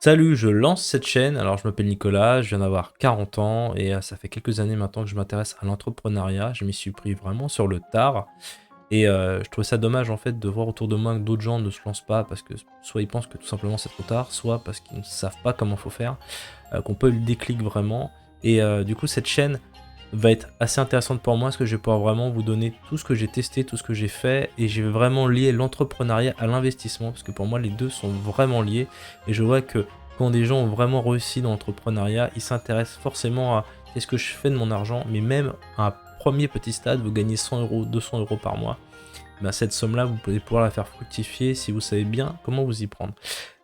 Salut, je lance cette chaîne. Alors, je m'appelle Nicolas, je viens d'avoir 40 ans et ça fait quelques années maintenant que je m'intéresse à l'entrepreneuriat. Je m'y suis pris vraiment sur le tard et je trouvais ça dommage en fait de voir autour de moi que d'autres gens ne se lancent pas parce que soit ils pensent que tout simplement c'est trop tard, soit parce qu'ils ne savent pas comment faut faire, qu'on peut le déclic vraiment. Et du coup, cette chaîne va être assez intéressante pour moi parce que je vais pouvoir vraiment vous donner tout ce que j'ai testé, tout ce que j'ai fait et j'ai vraiment lié l'entrepreneuriat à l'investissement parce que pour moi les deux sont vraiment liés et je vois que quand des gens ont vraiment réussi dans l'entrepreneuriat, ils s'intéressent forcément à qu'est-ce que je fais de mon argent, mais même à un premier petit stade, vous gagnez 100 euros, 200 euros par mois, ben cette somme-là, vous pouvez pouvoir la faire fructifier si vous savez bien comment vous y prendre.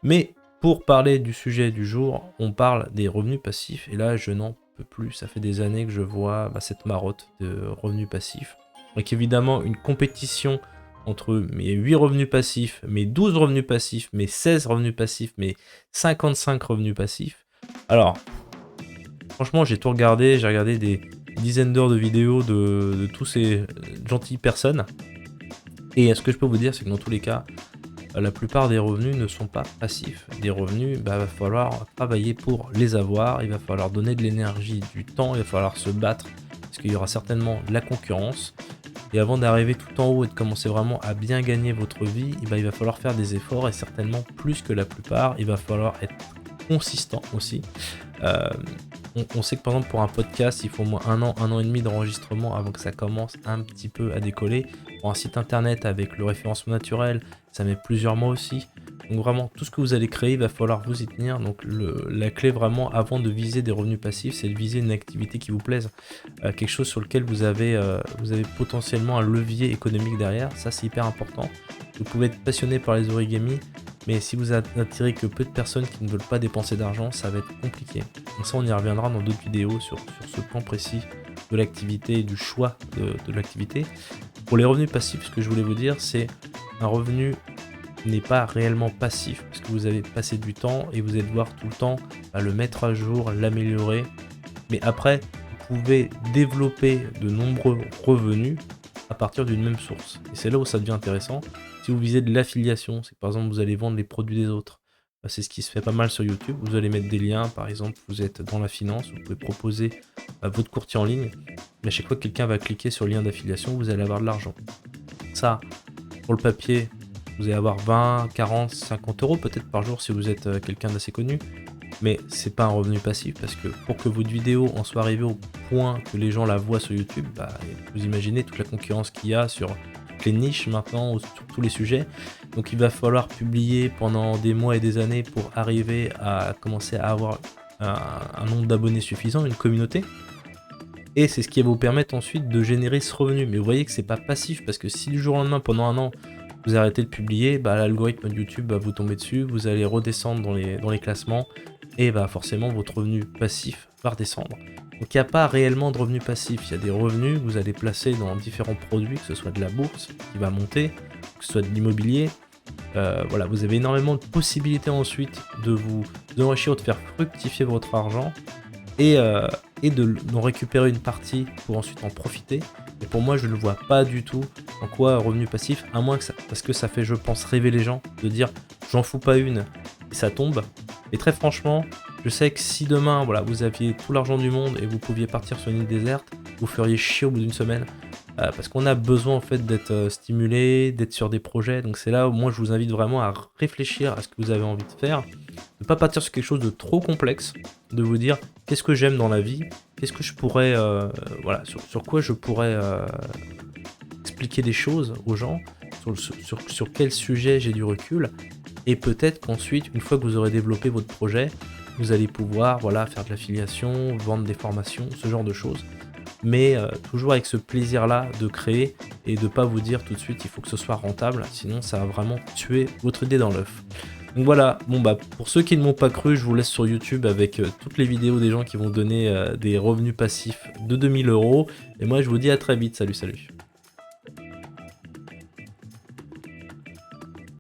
Mais pour parler du sujet du jour, on parle des revenus passifs et là je n'en peux plus, ça fait des années que je vois cette marotte de revenus passifs. Donc évidemment une compétition entre mes 8 revenus passifs, mes 12 revenus passifs, mes 16 revenus passifs, mes 55 revenus passifs. Alors, franchement, j'ai tout regardé, j'ai regardé des dizaines d'heures de vidéos de tous ces gentilles personnes. Et ce que je peux vous dire, c'est que dans tous les cas, la plupart des revenus ne sont pas passifs. Des revenus, il va falloir travailler pour les avoir, il va falloir donner de l'énergie, du temps, il va falloir se battre, parce qu'il y aura certainement de la concurrence. Et avant d'arriver tout en haut et de commencer vraiment à bien gagner votre vie, il va falloir faire des efforts et certainement plus que la plupart. Il va falloir être consistant aussi. Euh, on sait que par exemple pour un podcast, il faut au moins un an et demi d'enregistrement avant que ça commence un petit peu à décoller. Pour un site internet avec le référencement naturel, ça met plusieurs mois aussi. Donc vraiment, tout ce que vous allez créer, il va falloir vous y tenir. Donc la clé vraiment, avant de viser des revenus passifs, c'est de viser une activité qui vous plaise. Quelque chose sur lequel vous avez potentiellement un levier économique derrière. Ça, c'est hyper important. Vous pouvez être passionné par les origami, mais si vous n'attirez que peu de personnes qui ne veulent pas dépenser d'argent, ça va être compliqué. Donc ça, on y reviendra dans d'autres vidéos sur ce point précis de l'activité et du choix de l'activité. Pour les revenus passifs, ce que je voulais vous dire, c'est un revenu n'est pas réellement passif parce que vous avez passé du temps et vous allez devoir tout le temps le mettre à jour, l'améliorer. Mais après, vous pouvez développer de nombreux revenus à partir d'une même source. Et c'est là où ça devient intéressant. Si vous visez de l'affiliation, c'est que par exemple vous allez vendre les produits des autres. C'est ce qui se fait pas mal sur YouTube. Vous allez mettre des liens, par exemple, vous êtes dans la finance, vous pouvez proposer votre courtier en ligne. Mais à chaque fois que quelqu'un va cliquer sur le lien d'affiliation, vous allez avoir de l'argent. Ça, pour le papier, vous allez avoir 20, 40, 50 euros peut-être par jour si vous êtes quelqu'un d'assez connu. Mais c'est pas un revenu passif parce que pour que votre vidéo en soit arrivée au point que les gens la voient sur YouTube, vous imaginez toute la concurrence qu'il y a sur toutes les niches maintenant, sur tous les sujets. Donc il va falloir publier pendant des mois et des années pour arriver à commencer à avoir un nombre d'abonnés suffisant, une communauté. Et c'est ce qui va vous permettre ensuite de générer ce revenu. Mais vous voyez que c'est pas passif parce que si du jour au lendemain, pendant un an, vous arrêtez de publier, l'algorithme de YouTube va vous tomber dessus, vous allez redescendre dans les classements et forcément votre revenu passif va redescendre. Donc il n'y a pas réellement de revenus passifs, il y a des revenus que vous allez placer dans différents produits, que ce soit de la bourse qui va monter, que ce soit de l'immobilier. Voilà, vous avez énormément de possibilités ensuite de vous enrichir, de faire fructifier votre argent et d'en récupérer une partie pour ensuite en profiter. Et pour moi, je ne vois pas du tout en quoi revenu passif, à moins que ça, parce que ça fait, je pense, rêver les gens de dire j'en fous pas une et ça tombe. Et très franchement, je sais que si demain, voilà, vous aviez tout l'argent du monde et vous pouviez partir sur une île déserte, vous feriez chier au bout d'une semaine. Parce qu'on a besoin en fait d'être stimulé, d'être sur des projets. Donc c'est là où moi je vous invite vraiment à réfléchir à ce que vous avez envie de faire. Ne pas partir sur quelque chose de trop complexe, de vous dire qu'est-ce que j'aime dans la vie, qu'est-ce que je pourrais, sur quoi je pourrais expliquer des choses aux gens, sur quel sujet j'ai du recul. Et peut-être qu'ensuite, une fois que vous aurez développé votre projet, vous allez pouvoir faire de l'affiliation, vendre des formations, ce genre de choses. Mais toujours avec ce plaisir-là de créer et de pas vous dire tout de suite il faut que ce soit rentable, sinon ça va vraiment tuer votre idée dans l'œuf. Donc voilà, pour ceux qui ne m'ont pas cru, je vous laisse sur YouTube avec toutes les vidéos des gens qui vont donner des revenus passifs de 2000 euros. Et moi je vous dis à très vite, salut.